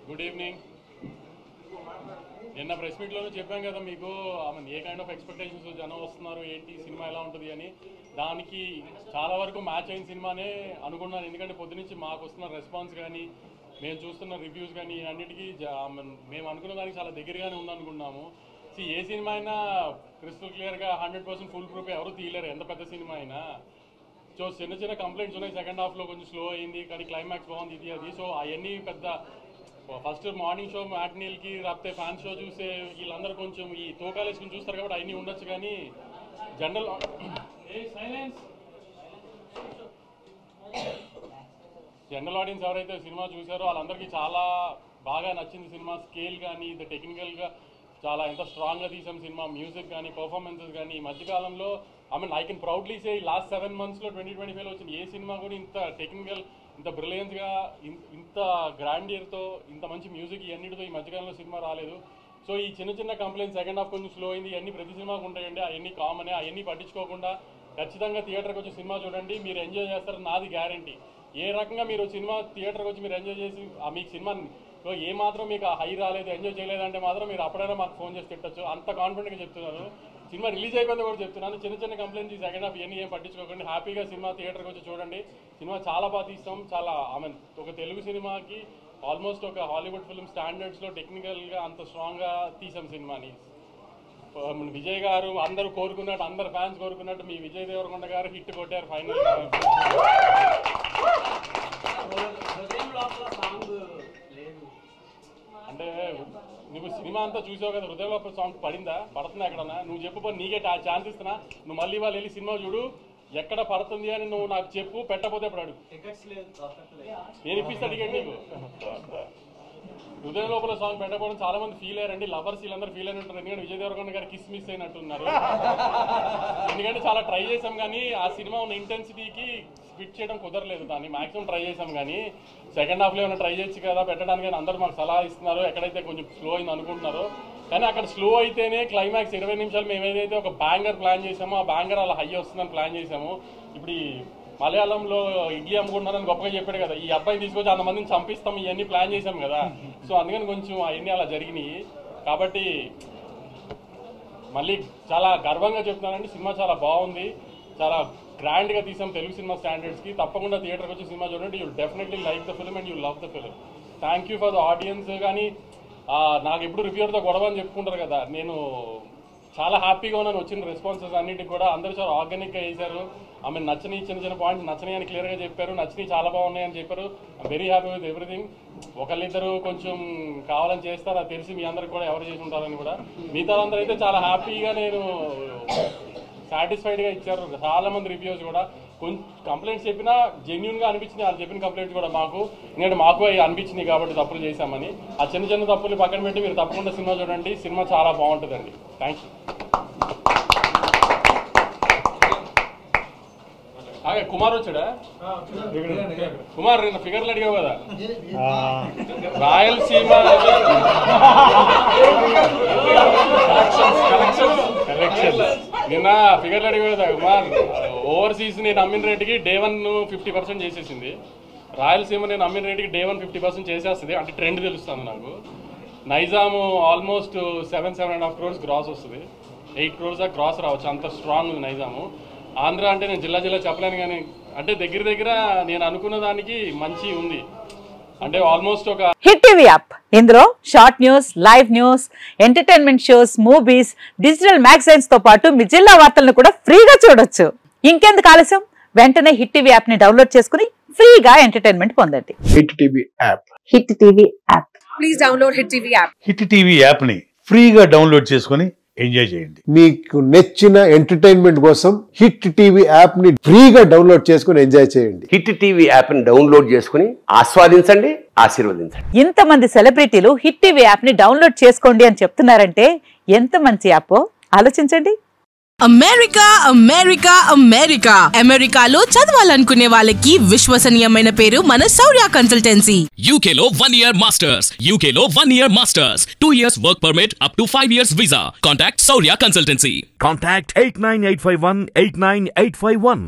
Good evening. నిన్న press మీట్లోనూ చెప్పాం కదా మీకు ఏ కైండ్ ఆఫ్ ఎక్స్పెక్టేషన్స్ జనం వస్తున్నారు, ఏంటి సినిమా ఎలా ఉంటుంది అని. దానికి చాలా వరకు మ్యాచ్ అయిన సినిమానే అనుకున్నాను. ఎందుకంటే పొద్దునుంచి మాకు వస్తున్న రెస్పాన్స్ కానీ మేము చూస్తున్న రివ్యూస్ కానీ అన్నిటికీ మేము అనుకున్న దానికి చాలా దగ్గరగానే ఉందనుకున్నాము. ఏ సినిమా అయినా క్రిస్టల్ క్లియర్గా 100% ఫుల్ ప్రూఫ్ ఎవరు తీయలేరు, ఎంత పెద్ద సినిమా అయినా. సో చిన్న చిన్న కంప్లైంట్స్ ఉన్నాయి. సెకండ్ హాఫ్లో కొంచెం స్లో అయింది, కానీ క్లైమాక్స్ బాగుంది ఇది అది. సో అవన్నీ పెద్ద ఫస్ట్ మార్నింగ్ షో మ్యాట్నీల్కి రాకపోతే ఫ్యాన్ షో చూసే వీళ్ళందరూ కొంచెం ఈ తోకాలు వేసుకుని చూస్తారు కాబట్టి అవన్నీ ఉండొచ్చు. కానీ జనరల్ ఆడియన్స్ ఎవరైతే సినిమా చూసారో వాళ్ళందరికీ చాలా బాగా నచ్చింది సినిమా. స్కేల్ కానీ టెక్నికల్గా చాలా ఎంత స్ట్రాంగ్గా తీసాం సినిమా. మ్యూజిక్ కానీ పర్ఫార్మెన్సెస్ కానీ ఈ మధ్యకాలంలో I can proudly say last 7 monthsలో 2025లో వచ్చిన ఏ సినిమా కూడా ఇంత టెక్నికల్, ఇంత బ్రిలియన్స్గా, ఇంత గ్రాండియర్తో, ఇంత మంచి మ్యూజిక్ ఇవన్నిటితో ఈ మధ్యకాలంలో సినిమా రాలేదు. సో ఈ చిన్న చిన్న కంప్లైంట్స్ సెకండ్ హాఫ్ కొంచెం స్లో అయింది, ఇవన్నీ ప్రతి సినిమాకు ఉంటాయండి. అవన్నీ కామనే. అవన్నీ పట్టించుకోకుండా ఖచ్చితంగా థియేటర్కి వచ్చి సినిమా చూడండి, మీరు ఎంజాయ్ చేస్తారు, నాది గ్యారంటీ. ఏ రకంగా మీరు సినిమా థియేటర్కి వచ్చి మీరు ఎంజాయ్ చేసి మీకు సినిమా ఏ మాత్రం మీకు హై రాలేదు, ఎంజాయ్ చేయలేదంటే మాత్రం మీరు అప్పుడైనా మాకు ఫోన్ చేసి తిట్టచ్చు. అంత కాన్ఫిడెంట్గా చెప్తున్నాను. సినిమా రిలీజ్ అయిపోయింది కూడా చెప్తున్నాను. చిన్న చిన్న కంప్లైంట్స్ సెకండ్ హాఫ్ ఇవన్నీ ఏం పట్టించుకోకండి. హ్యాపీగా సినిమా థియేటర్కి వచ్చి చూడండి. సినిమా చాలా బాగా తీస్తాం. చాలా ఒక తెలుగు సినిమాకి ఆల్మోస్ట్ ఒక హాలీవుడ్ ఫిల్మ్ స్టాండర్డ్స్లో టెక్నికల్గా అంత స్ట్రాంగ్గా తీసాం సినిమాని. విజయ్ గారు అందరూ కోరుకున్నట్టు, అందరు ఫ్యాన్స్ కోరుకున్నట్టు మీ విజయ్ దేవరకొండ గారు హిట్ కొట్టారు ఫైనల్. అంటే నువ్వు సినిమా అంతా చూసావు కదా, హృదయంలో సాంగ్ పడుతుందా ఎక్కడన్నా? నువ్వు చెప్పు, నీకే ఛాన్స్ ఇస్తున్నా. నువ్వు మళ్ళీ వాళ్ళు వెళ్ళి సినిమా చూడు, ఎక్కడ పడుతుంది అని నువ్వు నాకు చెప్పు. పెట్టకపోతే అప్పుడు అడుగు, నేను ఇప్పిస్తా టికెట్ నీకు. హృదయం లోపల సాంగ్ పెట్టకపోవడం చాలా మంది ఫీల్ అయ్యారండి. లవర్స్ వీళ్ళందరూ ఫీల్ అయిన ఉంటారు. ఎందుకంటే విజయ్ దేవరకొండ గారు కిస్ మిస్ అయినట్టున్నారు. ఎందుకంటే చాలా ట్రై చేసాం, కానీ ఆ సినిమా ఉన్న ఇంటెన్సిటీకి ఫిట్ చేయడం కుదరలేదు. దాన్ని మాక్సిమం ట్రై చేసాం, కానీ సెకండ్ హాఫ్లో ఏమైనా ట్రై చేయొచ్చు కదా పెట్టడానికి అని అందరూ మాకు సలహా ఇస్తున్నారు. ఎక్కడైతే కొంచెం స్లో అయింది అనుకుంటున్నారో, కానీ అక్కడ స్లో అయితేనే క్లైమాక్స్ 20 నిమిషాలు మేము ఏదైతే ఒక బ్యాంగర్ ప్లాన్ చేసామో ఆ బ్యాంగర్ అలా హై వస్తుందని ప్లాన్ చేసాము. ఇప్పుడు ఈ మలయాళంలో ఇడ్లీ అమ్ముకుంటున్నారని గొప్పగా చెప్పాడు కదా, ఈ అబ్బాయిని తీసుకొచ్చి అంతమందిని చంపిస్తాం ఇవన్నీ ప్లాన్ చేసాం కదా. సో అందుకని కొంచెం అవన్నీ అలా జరిగినాయి. కాబట్టి మళ్ళీ చాలా గర్వంగా చెప్తున్నానండి, సినిమా చాలా బాగుంది, చాలా గ్రాండ్గా తీసాం తెలుగు సినిమా స్టాండర్డ్స్కి. తప్పకుండా థియేటర్కి వచ్చి సినిమా చూడండి. You definitely like the film and you love the film. Thank you for the audience. కానీ నాకు ఎప్పుడు రివ్యూర్తో గొడవ అని చెప్పుకుంటారు కదా, నేను చాలా హ్యాపీగా ఉన్నాను. వచ్చిన రెస్పాన్సెస్ అన్నింటికి కూడా అందరూ చాలా ఆర్గానిక్గా చేశారు. నచ్చని చిన్న చిన్న పాయింట్స్ నచ్చని అని క్లియర్గా చెప్పారు, నచ్చని చాలా బాగున్నాయని చెప్పారు. I'm very happy with everything. ఒకళ్ళిద్దరు కొంచెం కావాలని చేస్తారు, అది తెలిసి మీ అందరికి కూడా ఎవరు చేసి ఉంటారని కూడా. మిగతా అందరూ అయితే చాలా హ్యాపీగా నేను సాటిస్ఫైడ్గా ఇచ్చారు. చాలా మంది రివ్యూస్ కూడా కొంచెం కంప్లైంట్స్ చెప్పినా జెన్యున్గా అనిపించింది. వాళ్ళు చెప్పిన కంప్లైంట్స్ కూడా మాకు, ఎందుకంటే మాకు అవి అనిపించింది కాబట్టి తప్పులు చేశామని. ఆ చిన్న చిన్న తప్పులు పక్కన పెట్టి మీరు తప్పకుండా సినిమా చూడండి. సినిమా చాలా బాగుంటుందండి. Thank you. కుమార్ వచ్చాడా? కుమార్ నిన్న ఫిగర్లు అడిగావు కదా, రాయలసీమ నిన్న ఫిగర్లు అడిగావు కదా కుమార్. ఓవర్సీస్ నేను అమ్మిన రేటుకి Day 1 50% చేసేసింది. రాయలసీమ నేను అమ్మిన రేటుకి Day 1 50% చేసేస్తుంది. అంటే ట్రెండ్ తెలుస్తుంది నాకు. నైజాము ఆల్మోస్ట్ 7.5 crores గ్రాస్ వస్తుంది. 8 crores గ్రాస్ రావచ్చు, అంత స్ట్రాంగ్ ఉంది నైజాము. ఆంధ్ర అంటే నేను జిల్లా చెప్పలేను, కానీ అంటే దగ్గర నేను అనుకున్న దానికి మంచి ఉంది. అంటే ఆల్మోస్ట్ ఒక హిట్ టీవీ యాప్, ఇందులో short news, live news, entertainment shows, movies, digital magazines తో పాటు మీ జిల్లా వార్తలను కూడా ఫ్రీగా చూడొచ్చు. ఇంకెందుకు ఆలస్యం, వెంటనే హిట్ టీవీ యాప్ ని డౌన్లోడ్ చేసుకుని ఫ్రీగా ఎంటర్టైన్మెంట్ పొందండి. Hit TV app, hit TV app, please download hit TV app. Hit TV app ని ఫ్రీగా డౌన్లోడ్ చేసుకుని ఎంజాయ్ చేయండి. మీకు నచ్చిన ఎంటర్టైన్మెంట్ కోసం హిట్ టీవీ యాప్ ని ఫ్రీగా డౌన్లోడ్ చేసుకుని ఎంజాయ్ చేయండి. హిట్ టీవీ యాప్ ని డౌన్లోడ్ చేసుకుని ఆస్వాదించండి, ఆశీర్వదించండి. ఇంతమంది సెలబ్రిటీలు హిట్ టీవీ యాప్ ని డౌన్లోడ్ చేసుకోండి అని చెప్తున్నారంటే ఎంత మంచి యాప్ ఆలోచించండి. అమెరికా అమెరికా అమెరికా అమెరికాలో చదవాలనుకునే వాళ్ళకి విశ్వసనీయమైన పేరు మన శౌర్య కన్సల్టెన్సీ. UK లో 1 year masters, UK లో 1 year masters, 2 years work permit up to 5 years visa. Contact Saurya Consultancy. Contact 89851 89851.